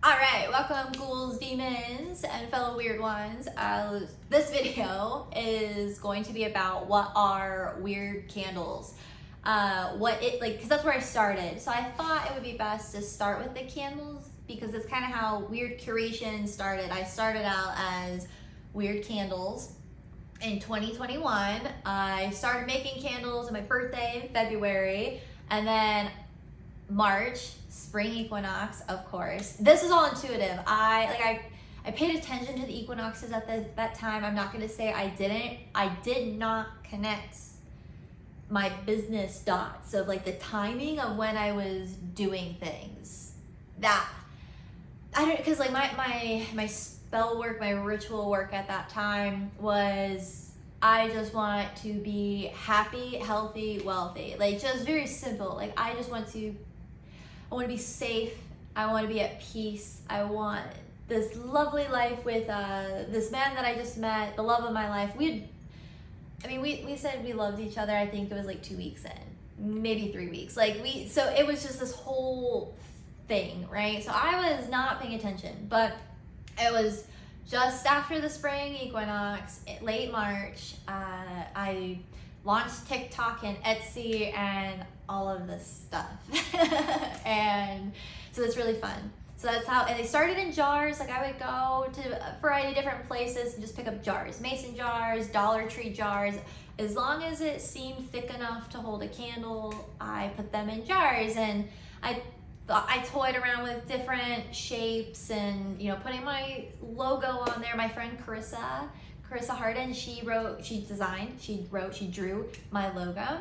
Alright, welcome ghouls, demons, and fellow weird ones. This video is going to be about what are weird candles. Because that's where I started. So I thought it would be best to start with the candles because it's kind of how weird curation started. I started out as weird candles. In 2021, I started making candles on my birthday in February, and then March, spring equinox, of course. This is all intuitive. I paid attention to the equinoxes at that time. I'm not gonna say I didn't. I did not connect my business dots of like the timing of when I was doing things. Because like my spell work, my ritual work at that time was I just want to be happy, healthy, wealthy. Like just very simple. Like I want to be safe. I want to be at peace. I want this lovely life with this man that I just met, the love of my life. We said we loved each other. I think it was like 2 weeks in, maybe 3 weeks. So it was just this whole thing, right? So I was not paying attention, but it was just after the spring equinox, late March. I launched TikTok and Etsy and all of this stuff. And so it's really fun. So that's how, and they started in jars. Like I would go to a variety of different places and just pick up jars, mason jars, Dollar Tree jars. As long as it seemed thick enough to hold a candle, I put them in jars. And I toyed around with different shapes and, putting my logo on there. My friend Carissa Harden, she drew my logo.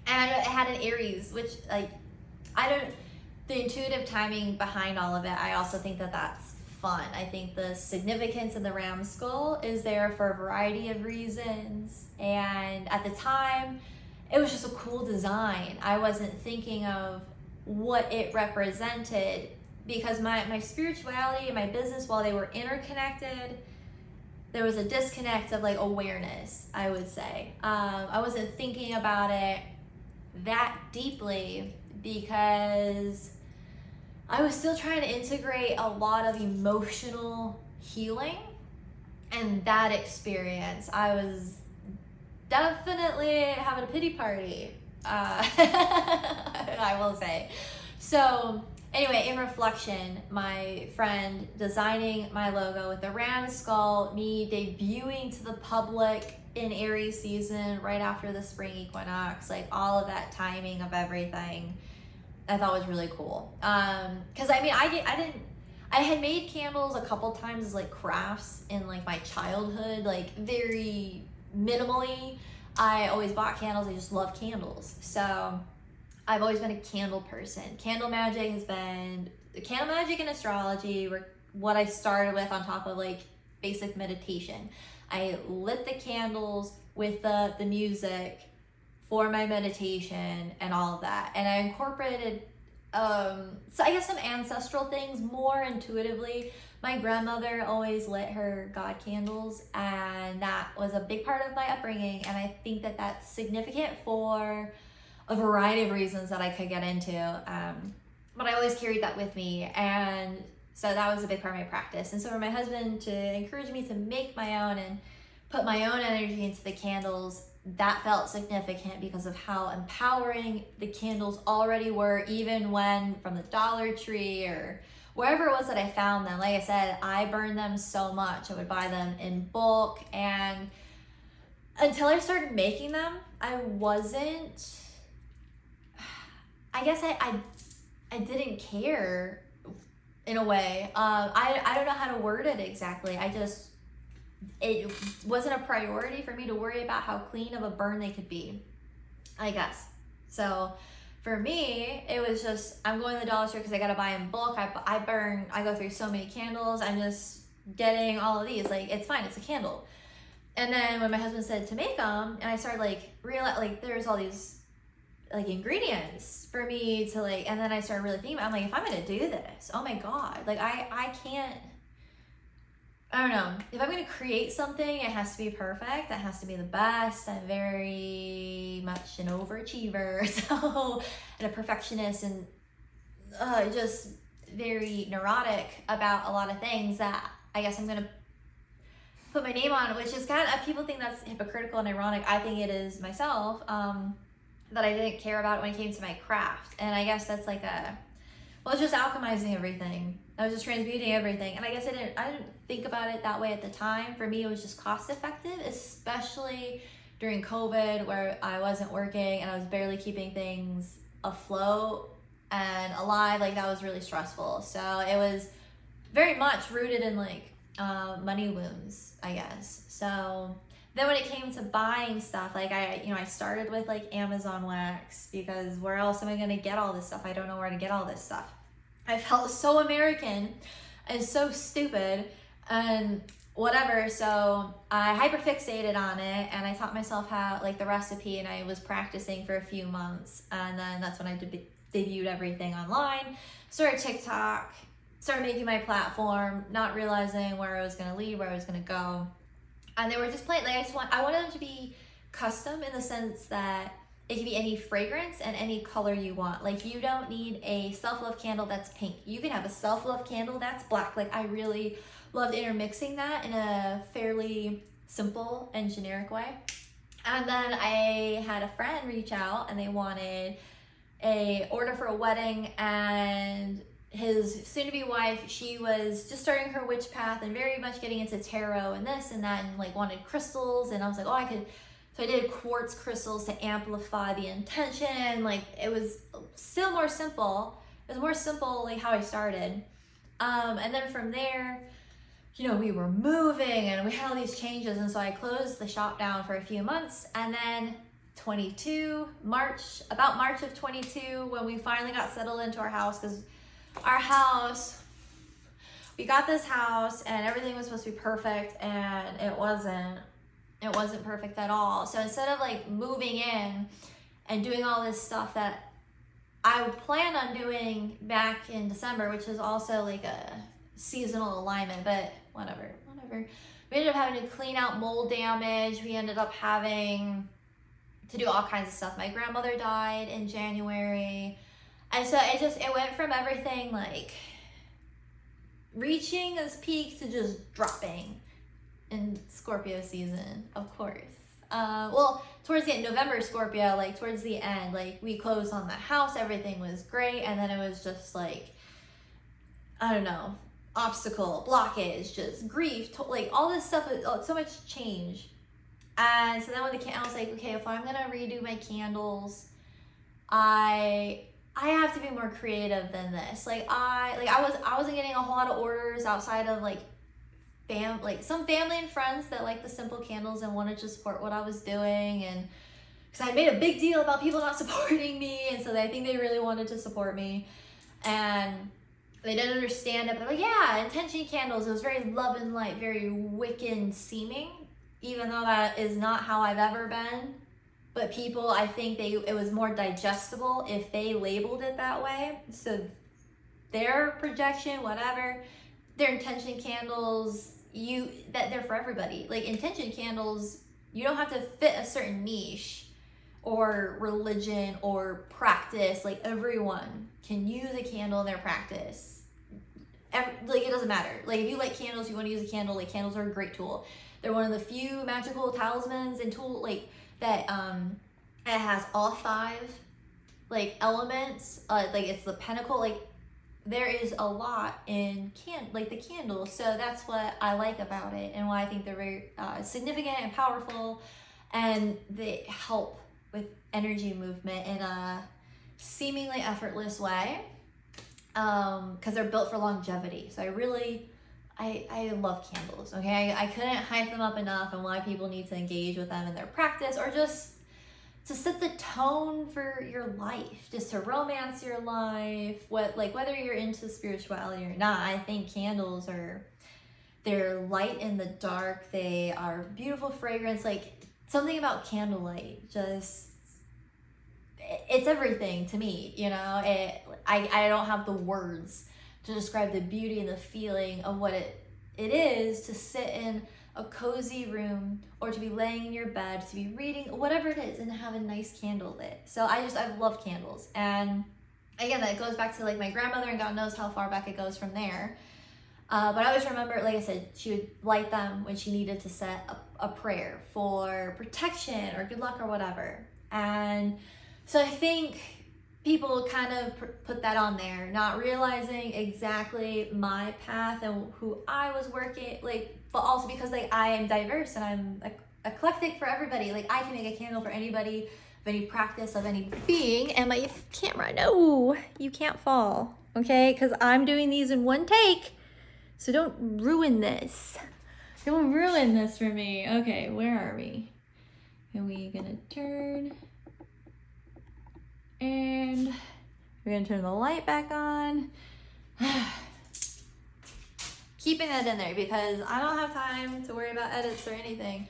And it had an Aries, which the intuitive timing behind all of it, I also think that that's fun. I think the significance of the ram skull is there for a variety of reasons. And at the time, it was just a cool design. I wasn't thinking of what it represented because my spirituality and my business, while they were interconnected, there was a disconnect of like awareness, I would say. I wasn't thinking about it that deeply because I was still trying to integrate a lot of emotional healing. And that experience, I was definitely having a pity party, I will say. So anyway, in reflection, my friend designing my logo with the ram skull, me debuting to the public in Aries season right after the spring equinox, like all of that timing of everything, I thought was really cool. Because I had made candles a couple times as like crafts in like my childhood, like very minimally. I always bought candles. I just love candles. So I've always been a candle person. Candle magic and astrology were what I started with on top of like basic meditation. I lit the candles with the music for my meditation and all of that. And I incorporated, so I guess some ancestral things more intuitively. My grandmother always lit her God candles, and that was a big part of my upbringing. And I think that that's significant for a variety of reasons that I could get into. But I always carried that with me. And so that was a big part of my practice. And so for my husband to encourage me to make my own and put my own energy into the candles, that felt significant because of how empowering the candles already were, even when from the Dollar Tree or wherever it was that I found them. Like I said, I burned them so much. I would buy them in bulk, and until I started making them, I didn't care in a way. I don't know how to word it exactly. It wasn't a priority for me to worry about how clean of a burn they could be, I guess. So for me, it was just, I'm going to the Dollar Store because I got to buy in bulk. I go through so many candles. I'm just getting all of these. Like, it's fine. It's a candle. And then when my husband said to make them, and I started there's all these like ingredients for me to like, and then I started really thinking about, I'm like, if I'm going to do this, oh my God, like I can't, I don't know. If I'm going to create something, it has to be perfect. It has to be the best. I'm very much an overachiever, and a perfectionist, and just very neurotic about a lot of things that I guess I'm gonna put my name on, which is kind of, people think that's hypocritical and ironic. I think it is myself, that I didn't care about it when it came to my craft. And I guess that's like well, it's just alchemizing everything. I was just transmuting everything. And I guess I didn't think about it that way at the time. For me, it was just cost effective, especially during COVID where I wasn't working and I was barely keeping things afloat and alive. Like, that was really stressful. So it was very much rooted in like money wounds, I guess. So then when it came to buying stuff, like I started with like Amazon wax, because where else am I gonna get all this stuff? I don't know where to get all this stuff. I felt so American and so stupid and whatever. So I hyperfixated on it and I taught myself how, like, the recipe, and I was practicing for a few months. And then that's when I debuted everything online, started TikTok, started making my platform, not realizing where I was gonna lead, where I was gonna go. And they were just plain, like, I wanted them to be custom in the sense that it can be any fragrance and any color you want. Like, you don't need a self-love candle that's pink. You can have a self-love candle that's black. Like, I really loved intermixing that in a fairly simple and generic way. And then I had a friend reach out and they wanted a order for a wedding, and his soon-to-be wife, she was just starting her witch path and very much getting into tarot and this and that, and like wanted crystals. And I was like, oh, so I did quartz crystals to amplify the intention. Like, it was still more simple. It was more simple, like how I started. And then from there, we were moving and we had all these changes. And so I closed the shop down for a few months. And then March of 22, when we finally got settled into our house, because we got this house and everything was supposed to be perfect, and it wasn't perfect at all. So instead of like moving in and doing all this stuff that I would plan on doing back in December, which is also like a seasonal alignment, but whatever. We ended up having to clean out mold damage. We ended up having to do all kinds of stuff. My grandmother died in January. And so it went from everything like reaching its peak to just dropping in Scorpio season, of course. Well, towards the end, November Scorpio, like towards the end, like we closed on the house, everything was great. And then it was just like, I don't know, obstacle, blockage, just grief, like all this stuff, so much change. And so then when I was like, okay, if I'm gonna redo my candles, I have to be more creative than this. I wasn't getting a whole lot of orders outside of some family and friends that like the simple candles and wanted to support what I was doing, and because I made a big deal about people not supporting me, and so I think they really wanted to support me, and they didn't understand it. But like, yeah, intention candles, it was very love and light, very Wiccan seeming, even though that is not how I've ever been. But people, I think it was more digestible if they labeled it that way. So their projection, whatever, their intention candles, they're for everybody. Like, intention candles, you don't have to fit a certain niche or religion or practice. Like, everyone can use a candle in their practice. It doesn't matter. Like, if you like candles, you want to use a candle, like, candles are a great tool. They're one of the few magical talismans and tool, like, that it has all 5 like elements, like it's the pentacle, like there is a lot in the candles. So that's what I like about it, and why I think they're very significant and powerful, and they help with energy movement in a seemingly effortless way, because they're built for longevity. So I love candles, okay? I couldn't hype them up enough, and why people need to engage with them in their practice, or just to set the tone for your life, just to romance your life, whether you're into spirituality or not. I think candles they're light in the dark, they are beautiful fragrance, like something about candlelight, it's everything to me, I don't have the words to describe the beauty and the feeling of what it is to sit in a cozy room, or to be laying in your bed, to be reading, whatever it is, and have a nice candle lit. So I love candles, and again, that goes back to like my grandmother, and God knows how far back it goes from there. But I always remember, like I said, she would light them when she needed to set a prayer for protection or good luck or whatever. And so I think people kind of put that on there, not realizing exactly my path and who I was working, like, but also because like I am diverse and I'm eclectic for everybody. Like I can make a candle for anybody, of any practice, of any being. And my camera, no, you can't fall, okay? Because I'm doing these in one take. So don't ruin this. Don't ruin this for me. Okay, where are we? Are we gonna turn? And we're gonna turn the light back on. Keeping that in there because I don't have time to worry about edits or anything.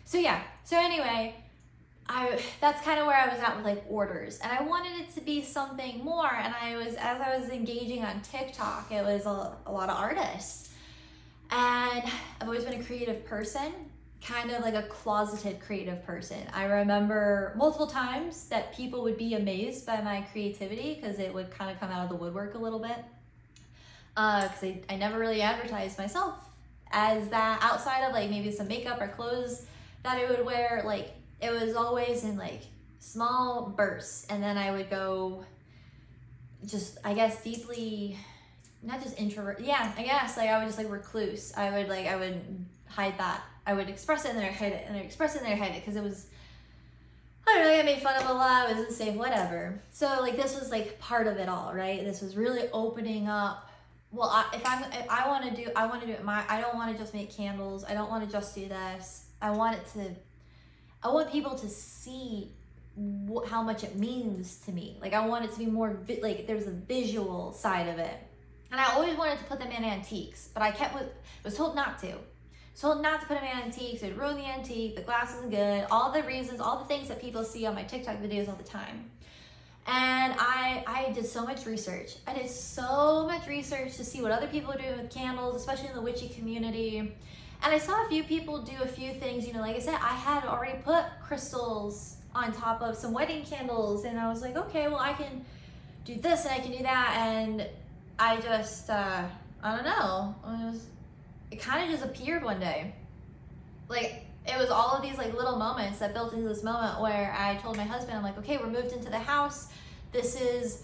So yeah, so anyway, that's kind of where I was at with like orders, and I wanted it to be something more. And as I was engaging on TikTok, it was a lot of artists, and I've always been a creative person, kind of like a closeted creative person. I remember multiple times that people would be amazed by my creativity because it would kind of come out of the woodwork a little bit, because I never really advertised myself as that outside of like maybe some makeup or clothes that I would wear. Like it was always in like small bursts, and then I would go just, I guess, deeply, not just introvert, yeah, I guess, like I would just like recluse. I would hide that. I would express it and then I'd hide it, and I'd express it and then I'd hide it, because it was, I don't know, I got made fun of a lot, it wasn't safe, whatever. So like this was like part of it all, right? This was really opening up. Well, I want to do it. I don't want to just make candles. I don't want to just do this. I want people to see how much it means to me. Like I want it to be more like there's a visual side of it. And I always wanted to put them in antiques, but I was told not to. Told not to put them in antiques. It'd ruin the antique. The glass isn't good. All the reasons, all the things that people see on my TikTok videos all the time. And I did so much research. I did so much research to see what other people are doing with candles, especially in the witchy community. And I saw a few people do a few things, you know, like I said, I had already put crystals on top of some wedding candles, and I was like, okay, well, I can do this and I can do that. And I just, I don't know, it kind of just appeared one day. Like, it was all of these like little moments that built into this moment where I told my husband, I'm like, okay, we're moved into the house. This is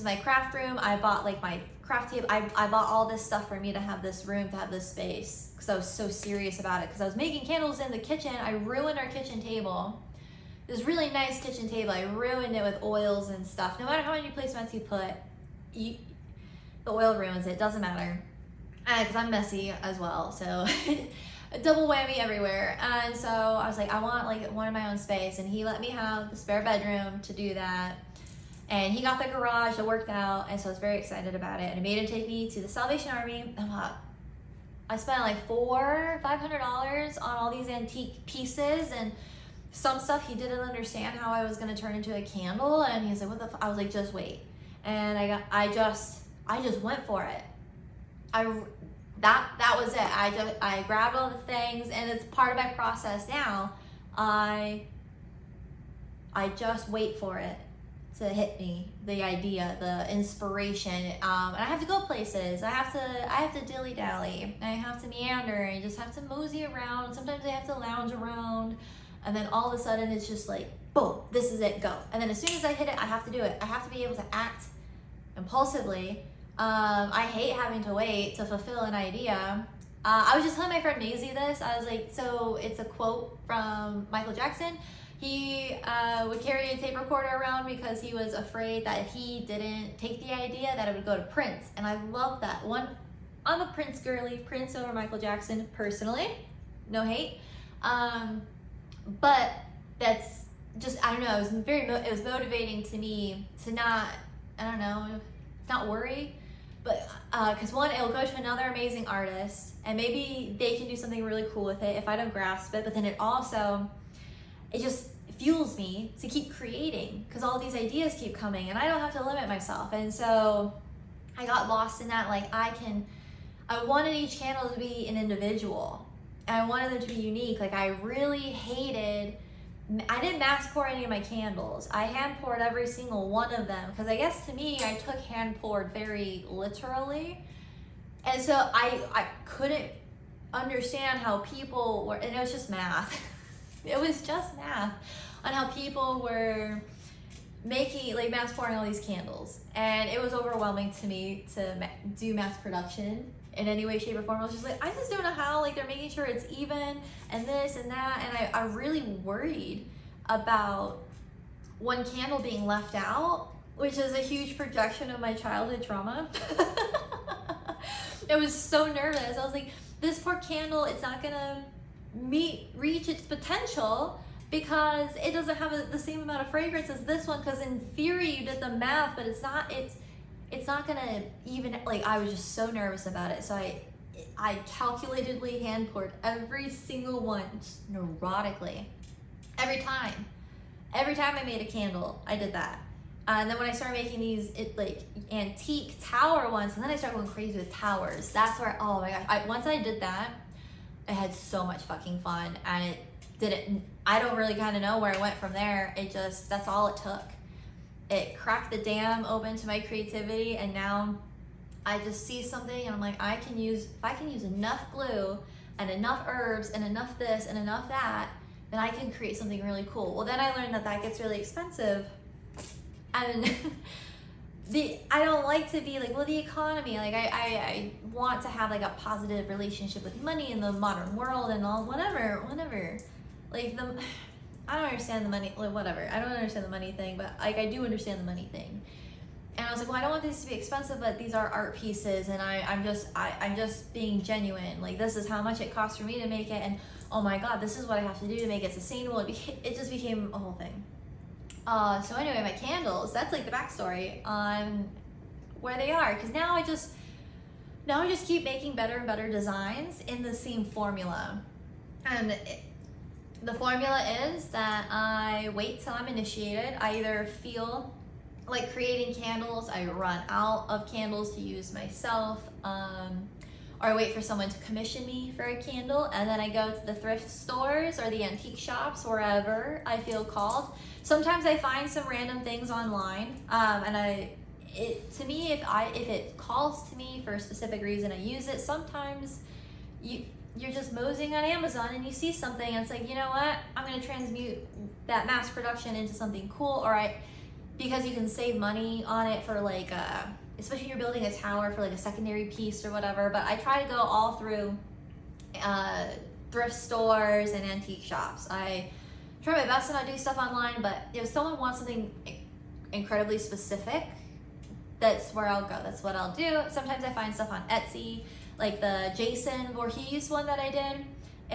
my craft room. I bought like my craft table. I bought all this stuff for me to have this room, to have this space, because I was so serious about it. Because I was making candles in the kitchen. I ruined our kitchen table. This really nice kitchen table. I ruined it with oils and stuff. No matter how many placements you put, the oil ruins it. Doesn't matter. Because I'm messy as well. So a double whammy everywhere. And so I was like, I want like one of my own space, and he let me have the spare bedroom to do that. And he got the garage that worked out, and so I was very excited about it. And I made him take me to the Salvation Army. I spent like $500 on all these antique pieces, and some stuff he didn't understand how I was gonna turn into a candle. And he's like, what the I was like, just wait. And I just went for it. That was it. I grabbed all the things, and it's part of my process now. I just wait for it to hit me, the idea, the inspiration, and I have to go places. I have to dilly dally. I have to meander. I just have to mosey around. Sometimes I have to lounge around, and then all of a sudden it's just like, boom, this is it, go. And then as soon as I hit it, I have to do it. I have to be able to act impulsively. I hate having to wait to fulfill an idea. I was just telling my friend Maisie this. I was like, so it's a quote from Michael Jackson. He would carry a tape recorder around because he was afraid that if he didn't take the idea, that it would go to Prince. And I love that. I'm a Prince girly, Prince over Michael Jackson personally. No hate. But that's just, I don't know, it was motivating to me to not, I don't know, not worry. But because one, it'll go to another amazing artist, and maybe they can do something really cool with it if I don't grasp it. But then it just fuels me to keep creating, because all these ideas keep coming, and I don't have to limit myself. And so I got lost in that. Like I wanted each candle to be an individual, and I wanted them to be unique. Like I really hated I didn't mass pour any of my candles. I hand poured every single one of them because I guess to me, I took hand poured very literally. And so I couldn't understand how people were, and it was just math. It was just math on how people were making, like, mass pouring all these candles. And it was overwhelming to me to do mass production in any way, shape, or form. I was just like, I just don't know how, like, they're making sure it's even and this and that. And I really worried about one candle being left out, which is a huge projection of my childhood trauma. I was so nervous. I was like, this poor candle, it's not gonna reach its potential because it doesn't have the same amount of fragrance as this one, because in theory you did the math, but it's not gonna even, like, I was just so nervous about it. So I calculatedly hand poured every single one, just neurotically. Every time I made a candle, I did that. And then when I started making these like antique tower ones, and then I started going crazy with towers. That's where, oh my gosh, once I did that, I had so much fucking fun. And I don't really kind of know where I went from there. That's all it took. It cracked the dam open to my creativity, and now I just see something and I'm like, if I can use enough glue and enough herbs and enough this and enough that, then I can create something really cool. Well, then I learned that gets really expensive. And I don't like to be like, well, the economy, like I want to have like a positive relationship with money in the modern world and all, whatever. Like I don't understand the money, like whatever. I don't understand the money thing, but like I do understand the money thing. And I was like, well, I don't want these to be expensive, but these are art pieces, and I'm just being genuine. Like, this is how much it costs for me to make it, and oh my God, this is what I have to do to make it sustainable. It just became a whole thing. So anyway, my candles, that's like the backstory on where they are. Because now I just keep making better and better designs in the same formula. And the formula is that I wait till I'm initiated. I either feel like creating candles, I run out of candles to use myself, or I wait for someone to commission me for a candle, and then I go to the thrift stores or the antique shops, wherever I feel called. Sometimes I find some random things online, and to me, if it calls to me for a specific reason, I use it. Sometimes you're just moseying on Amazon and you see something and it's like, you know what? I'm gonna transmute that mass production into something cool, because you can save money on it for like, especially if you're building a tower for like a secondary piece or whatever. But I try to go all through thrift stores and antique shops. I try my best to not do stuff online, but if someone wants something incredibly specific, that's where I'll go. That's what I'll do. Sometimes I find stuff on Etsy, like the Jason Voorhees one that I did.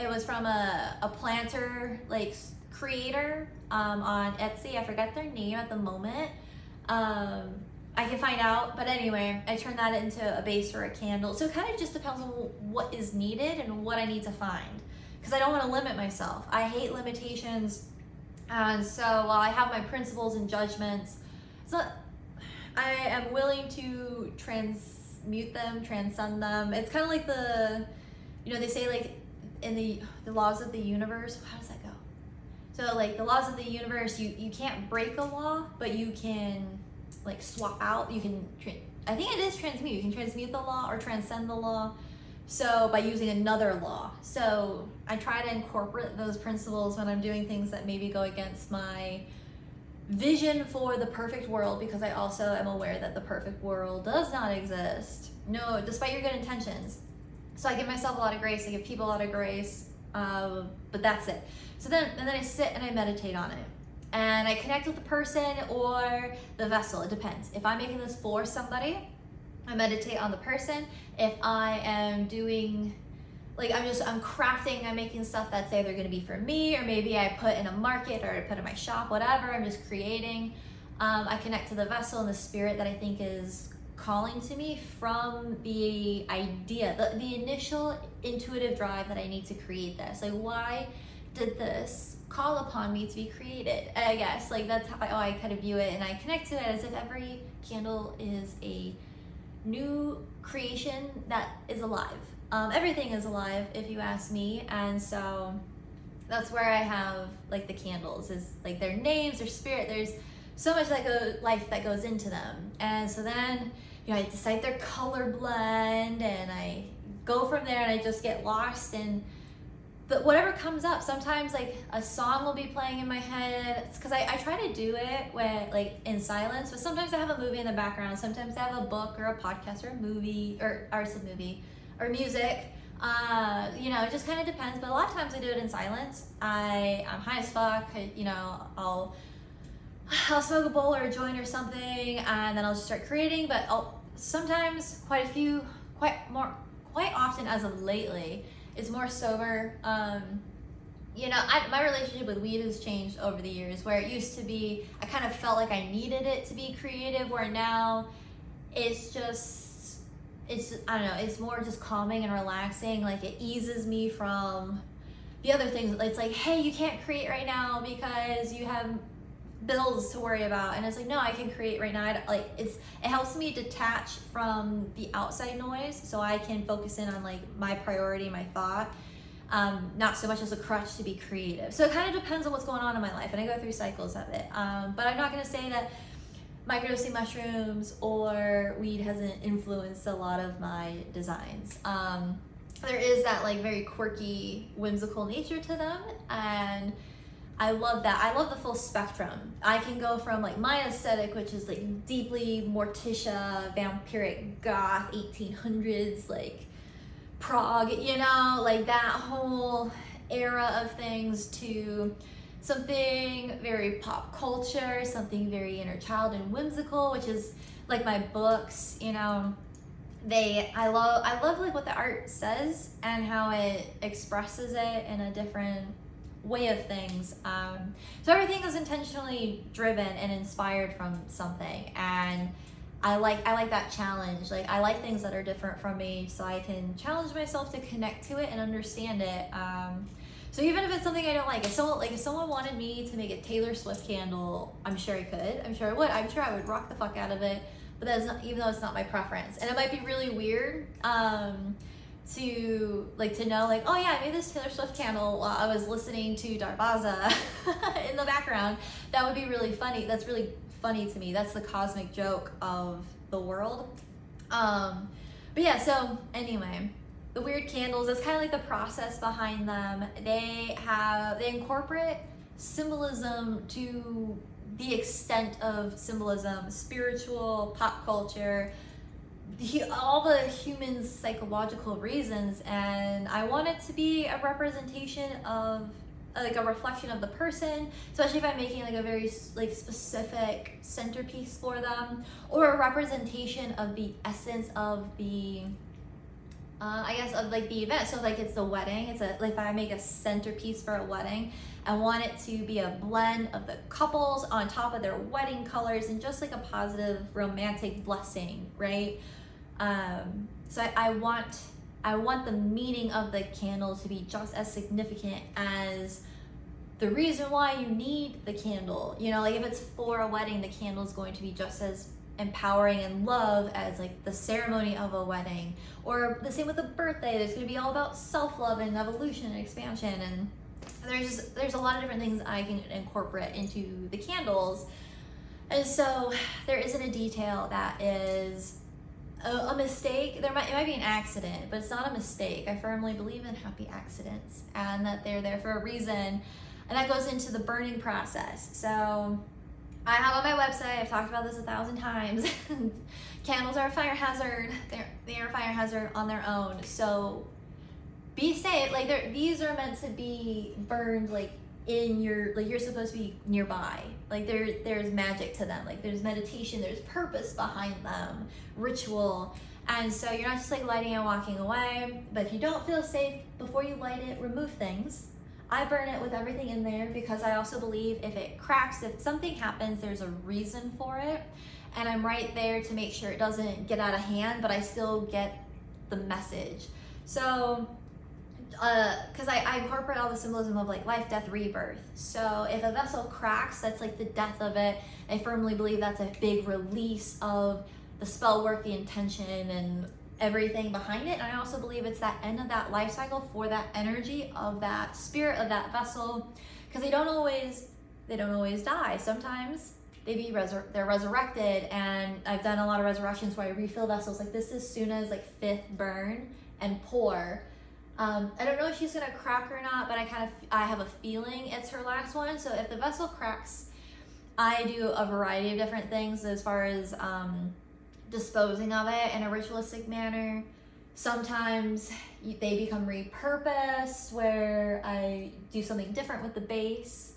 It was from a planter like creator on Etsy. I forget their name at the moment. I can find out, but anyway, I turned that into a base for a candle. So it kind of just depends on what is needed and what I need to find, because I don't want to limit myself. I hate limitations, and so while I have my principles and judgments, so I am willing to transmute them, transcend them. It's kind of like they say like in the laws of the universe. How does that go? So like the laws of the universe, you can't break a law, but you can like swap out. You can, I think it is transmute. You can transmute the law or transcend the law. So by using another law. So I try to incorporate those principles when I'm doing things that maybe go against my vision for the perfect world, because I also am aware that the perfect world does not exist. No, despite your good intentions. So I give myself a lot of grace. I give people a lot of grace. But that's it. So then I sit and I meditate on it. And I connect with the person or the vessel. It depends. If I'm making this for somebody, I meditate on the person. If I am doing, like I'm crafting, I'm making stuff that's either gonna be for me, or maybe I put in a market, or I put in my shop, whatever, I'm just creating. I connect to the vessel and the spirit that I think is calling to me from the idea, the initial intuitive drive that I need to create this. Like, why did this call upon me to be created? I guess like that's how I kind of view it, and I connect to it as if every candle is a new creation that is alive. Everything is alive, if you ask me, and so that's where I have like the candles, is like their names, their spirit. There's so much like a life that goes into them. And so then, you know, I decide their color blend, and I go from there, and I just get lost in whatever comes up. Sometimes like a song will be playing in my head. It's because I try to do it when like in silence, but sometimes I have a movie in the background. Sometimes I have a book or a podcast or a movie or some movie or music. You know, it just kind of depends. But a lot of times I do it in silence. I'm high as fuck. You know, I'll smoke a bowl or a joint or something, and then I'll just start creating. But sometimes quite often as of lately, it's more sober. You know, my relationship with weed has changed over the years, where it used to be, I kind of felt like I needed it to be creative, where now it's I don't know, it's more just calming and relaxing. Like it eases me from the other things. It's like, hey, you can't create right now because you have bills to worry about. And it's like, no, I can create right now. It helps me detach from the outside noise, so I can focus in on like my priority, my thought, not so much as a crutch to be creative. So it kind of depends on what's going on in my life, and I go through cycles of it. But I'm not going to say that microdosing mushrooms or weed hasn't influenced a lot of my designs. There is that like very quirky, whimsical nature to them, and I love that. I love the full spectrum. I can go from like my aesthetic, which is like deeply Morticia, vampiric, goth, 1800s, like Prague, you know, like that whole era of things, to something very pop culture, something very inner child and whimsical, which is like my books, you know. I love like what the art says and how it expresses it in a different way of things. So everything is intentionally driven and inspired from something, and I like that challenge. Like I like things that are different from me, so I can challenge myself to connect to it and understand it. So even if it's something I don't like, if someone wanted me to make a Taylor Swift candle, I'm sure I could. I'm sure I would. I'm sure I would rock the fuck out of it. But that's not, even though it's not my preference, and it might be really weird to know like, oh yeah, I made this Taylor Swift candle while I was listening to Darvaza in the background. That would be really funny. That's really funny to me. That's the cosmic joke of the world. But yeah, so anyway, the weird candles, that's kind of like the process behind them. They incorporate symbolism to the extent of symbolism, spiritual, pop culture, all the human psychological reasons, and I want it to be a representation of like a reflection of the person, especially if I'm making like a very like specific centerpiece for them, or a representation of the essence of the I guess of like the event. So like it's the wedding, it's like if I make a centerpiece for a wedding, I want it to be a blend of the couples on top of their wedding colors, and just like a positive romantic blessing, right? So I want the meaning of the candle to be just as significant as the reason why you need the candle. You know, like if it's for a wedding, the candle is going to be just as empowering and love as like the ceremony of a wedding. Or the same with a birthday, there's going to be all about self-love and evolution and expansion, and there's a lot of different things I can incorporate into the candles. And so there isn't a detail that is a mistake. It might be an accident, but it's not a mistake. I firmly believe in happy accidents, and that they're there for a reason, and that goes into the burning process. So I have on my website, I've talked about this 1,000 times, candles are a fire hazard. They are a fire hazard on their own. So be safe. Like these are meant to be burned like in your, like you're supposed to be nearby. Like there's magic to them. Like there's meditation, there's purpose behind them, ritual. And so you're not just like lighting and walking away. But if you don't feel safe before you light it, remove things. I burn it with everything in there because I also believe if it cracks, if something happens, there's a reason for it. And I'm right there to make sure it doesn't get out of hand, but I still get the message. So, because I incorporate all the symbolism of like life, death, rebirth. So if a vessel cracks, that's like the death of it. I firmly believe that's a big release of the spell work, the intention, and everything behind it. And I also believe it's that end of that life cycle for that energy of that spirit of that vessel, because they don't always die. Sometimes they're resurrected, and I've done a lot of resurrections where I refill vessels. Like this is Suna's like 5th burn and pour. I don't know if she's gonna crack or not, but I have a feeling it's her last one. So if the vessel cracks, I do a variety of different things as far as disposing of it in a ritualistic manner. Sometimes they become repurposed where I do something different with the base.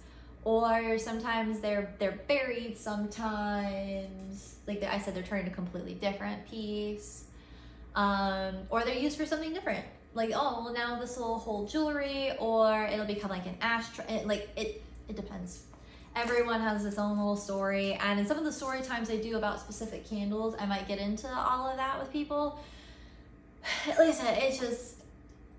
Or sometimes they're buried, sometimes, like I said, they're turned into a completely different piece. Or they're used for something different. Like, oh, well now this will hold jewelry, or it'll become like an ashtray. Like, it depends. Everyone has its own little story. And in some of the story times I do about specific candles, I might get into all of that with people. Like I said,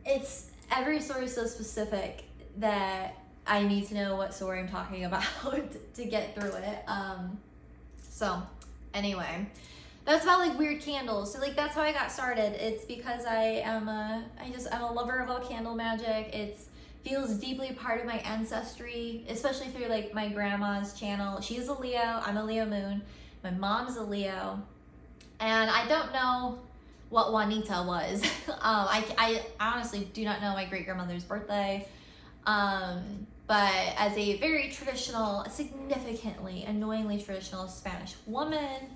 it's every story is so specific that I need to know what story I'm talking about to get through it. So anyway, that's about like weird candles. So like that's how I got started. It's because I'm a lover of all candle magic. It feels deeply part of my ancestry, especially through like my grandma's channel. She's a Leo, I'm a Leo moon. My mom's a Leo. And I don't know what Juanita was. I honestly do not know my great grandmother's birthday. But as a very traditional, significantly, annoyingly traditional Spanish woman,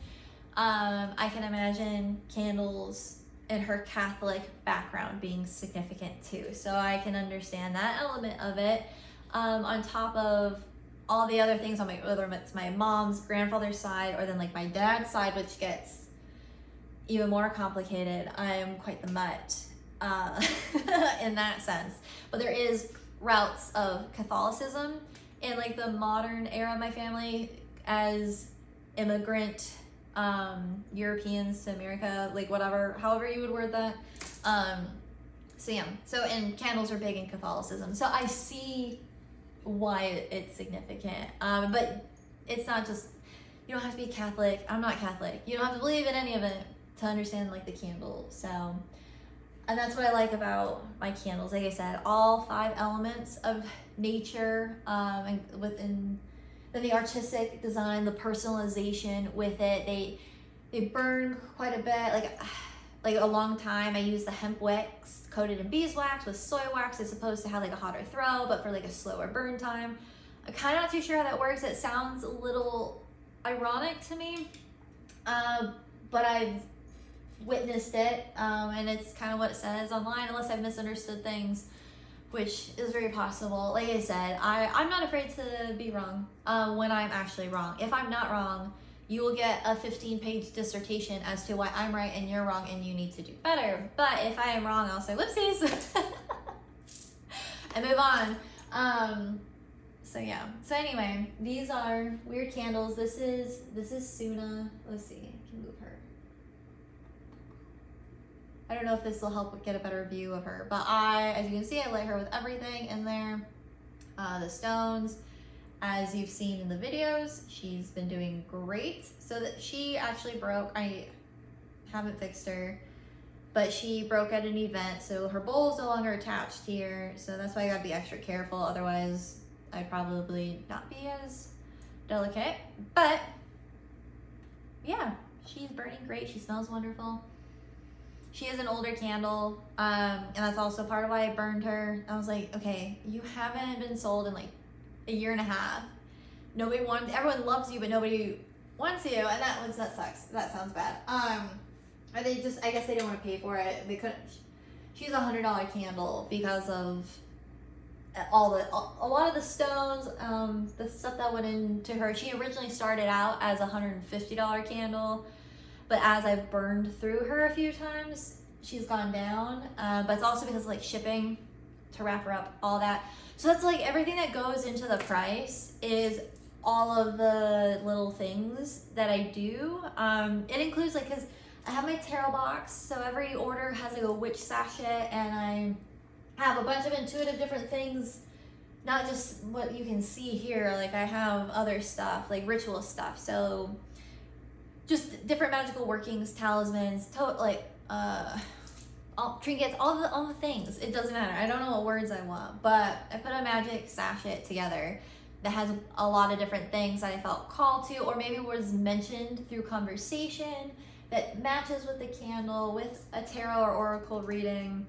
I can imagine candles in her Catholic background being significant too. So I can understand that element of it, on top of all the other things on whether it's my mom's grandfather's side or then like my dad's side, which gets even more complicated. I am quite the mutt in that sense. But there is routes of Catholicism in like the modern era of my family as immigrant Europeans to America, like however you would word that. And candles are big in Catholicism, so I see why it's significant. But it's not just, you don't have to be Catholic. I'm not Catholic. You don't have to believe in any of it to understand like the candle. So, and that's what I like about my candles. Like I said, all 5 elements of nature, and within the artistic design, the personalization with it. They burn quite a bit, like a long time. I use the hemp wicks coated in beeswax with soy wax. It's supposed to have like a hotter throw, but for like a slower burn time. I'm kind of not too sure how that works. It sounds a little ironic to me, but I've witnessed it, and it's kind of what it says online, unless I've misunderstood things, which is very possible. Like I said, I'm not afraid to be wrong when I'm actually wrong. If I'm not wrong, you will get a 15-page dissertation as to why I'm right and you're wrong and you need to do better. But if I am wrong, I'll say whoopsies and move on. So yeah. So anyway, these are weird candles. This is Suna. Let's see. I can move her. I don't know if this will help get a better view of her, but as you can see, I lit her with everything in there. The stones, as you've seen in the videos, she's been doing great. So that she actually broke, I haven't fixed her, but she broke at an event, so her bowl is no longer attached here. So that's why I gotta be extra careful. Otherwise, I'd probably not be as delicate. But yeah, she's burning great. She smells wonderful. She is an older candle, and that's also part of why I burned her. I was like, okay, you haven't been sold in like a year and a half. Everyone loves you, but nobody wants you, and that sucks. That sounds bad. Or they just, I guess they didn't want to pay for it. They couldn't. She's a $100 candle because of a lot of the stones, the stuff that went into her. She originally started out as a $150 candle. But as I've burned through her a few times, she's gone down. But it's also because like shipping to wrap her up, all that. So that's like everything that goes into the price is all of the little things that I do. It includes like, cause I have my tarot box. So every order has like a witch sachet, and I have a bunch of intuitive different things, not just what you can see here. Like I have other stuff, like ritual stuff. So just different magical workings, talismans, like all trinkets, all the things. It doesn't matter. I don't know what words I want, but I put a magic sachet together that has a lot of different things that I felt called to, or maybe was mentioned through conversation that matches with the candle, with a tarot or oracle reading.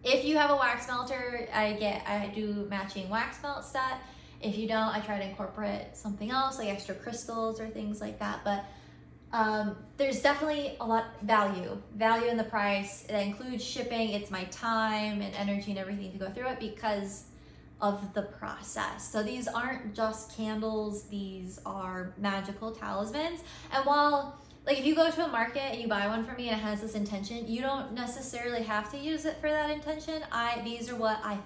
If you have a wax melter, I do matching wax melt set. If you don't, I try to incorporate something else like extra crystals or things like that. But there's definitely a lot value in the price. That includes shipping. It's my time and energy and everything to go through it because of the process. So these aren't just candles, these are magical talismans. And while, like, if you go to a market and you buy one from me and it has this intention, you don't necessarily have to use it for that intention. These are what I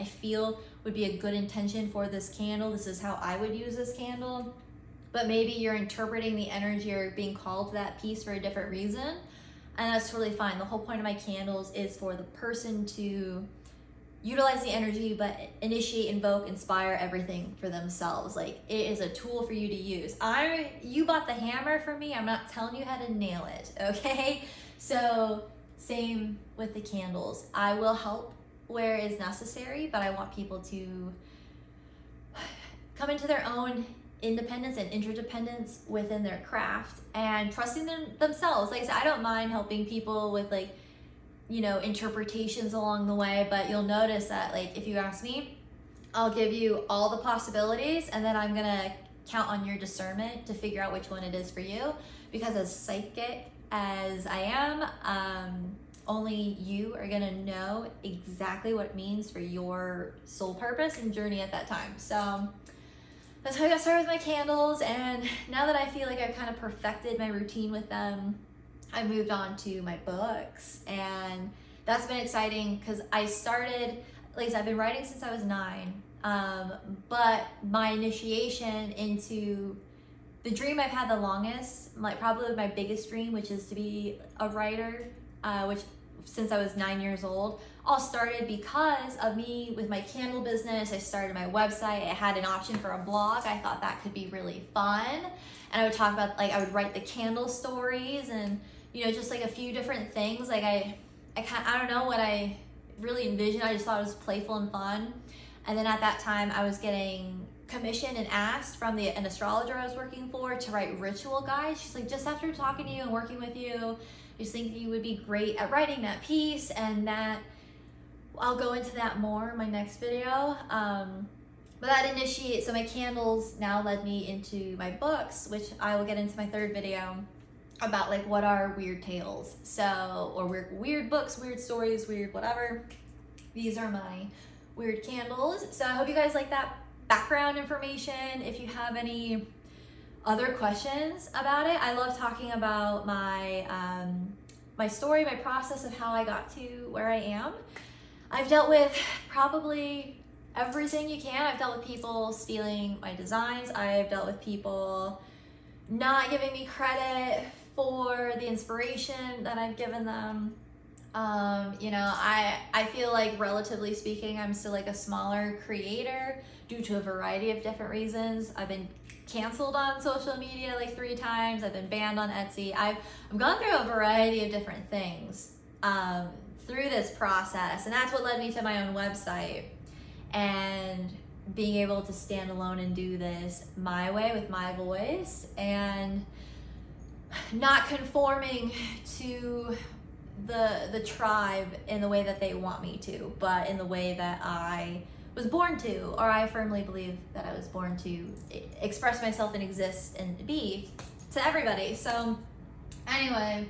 feel would be a good intention for this candle. This is how I would use this candle. But maybe you're interpreting the energy or being called to that piece for a different reason, and that's totally fine. The whole point of my candles is for the person to utilize the energy, but initiate, invoke, inspire everything for themselves. Like, it is a tool for you to use. You bought the hammer from me. I'm not telling you how to nail it, okay? So same with the candles. I will help where is necessary, but I want people to come into their own independence and interdependence within their craft and trusting themselves. Like I said, I don't mind helping people with, like, you know, interpretations along the way, but you'll notice that, like, if you ask me, I'll give you all the possibilities, and then I'm gonna count on your discernment to figure out which one it is for you, because as psychic as I am, only you are gonna know exactly what it means for your soul purpose and journey at that time. So that's how I got started with my candles, and now that I feel like I've kind of perfected my routine with them, I moved on to my books, and that's been exciting because I started, like I said, I've been writing since I was 9, but my initiation into the dream I've had the longest, probably my biggest dream, which is to be a writer, which since I was 9 years old, all started because of me with my candle business. I started my website. I had an option for a blog. I thought that could be really fun. And I would talk about, like, I would write the candle stories and, you know, just like a few different things. Like I don't know what I really envisioned. I just thought it was playful and fun. And then at that time I was getting commissioned and asked from an astrologer I was working for to write ritual guides. She's like, just after talking to you and working with you, I just think you would be great at writing that piece, and that I'll go into that more in my next video. But that initiates, so my candles now led me into my books, which I will get into my 3rd video about, like, what are weird tales, so, or weird books, weird stories, weird whatever. These are my weird candles. So I hope you guys like that background information. If you have any other questions about it, I love talking about my my story, my process of how I got to where I am. I've dealt with probably everything you can. I've dealt with people stealing my designs. I've dealt with people not giving me credit for the inspiration that I've given them. You know, I feel like, relatively speaking, I'm still like a smaller creator due to a variety of different reasons. I've been canceled on social media like 3 times. I've been banned on Etsy. I've gone through a variety of different things through this process, and that's what led me to my own website and being able to stand alone and do this my way with my voice, and not conforming to the tribe in the way that they want me to, but in the way that I was born to, or I firmly believe that I was born to express myself and exist and be to everybody. So anyway,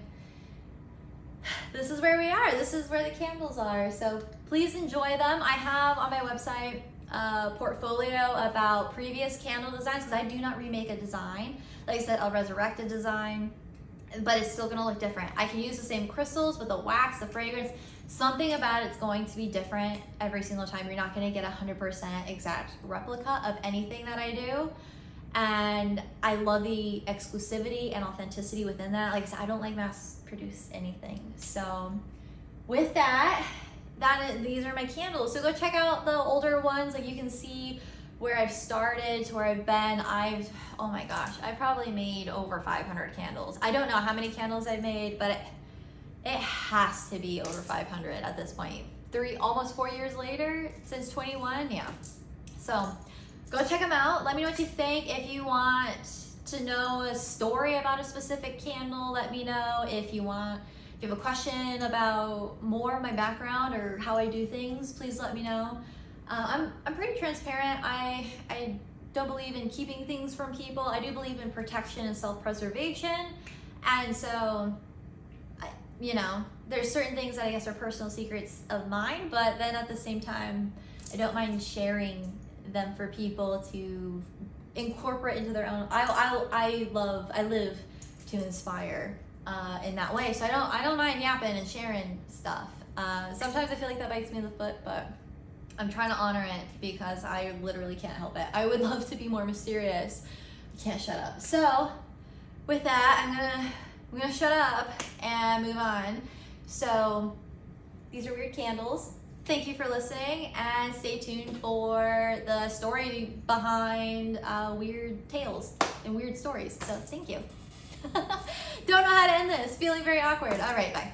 this is where we are. This is where the candles are. So please enjoy them. I have on my website a portfolio about previous candle designs, because I do not remake a design. Like I said, I'll resurrect a design, but it's still gonna look different. I can use the same crystals, but the wax, the fragrance, something about it's going to be different every single time. You're not gonna get 100% exact replica of anything that I do. And I love the exclusivity and authenticity within that. Like I said, I don't like mass produce anything. So with that, these are my candles. So go check out the older ones. Like, you can see where I've started to where I've been, oh my gosh, I probably made over 500 candles. I don't know how many candles I've made, but it has to be over 500 at this point. Almost 4 years later, since 21, yeah. So go check them out. Let me know what you think. If you want to know a story about a specific candle, let me know. If you have a question about more of my background or how I do things, please let me know. I'm pretty transparent. I don't believe in keeping things from people. I do believe in protection and self-preservation. And so, you know, there's certain things that I guess are personal secrets of mine, but then at the same time, I don't mind sharing them for people to incorporate into their own. I live to inspire in that way. So I don't mind yapping and sharing stuff. Sometimes I feel like that bites me in the foot, but I'm trying to honor it because I literally can't help it. I would love to be more mysterious. I can't shut up. So with that, I'm gonna shut up and move on. So these are Wyrd Candles. Thank you for listening, and stay tuned for the story behind weird tales and weird stories. So thank you. Don't know how to end this. Feeling very awkward. All right, bye.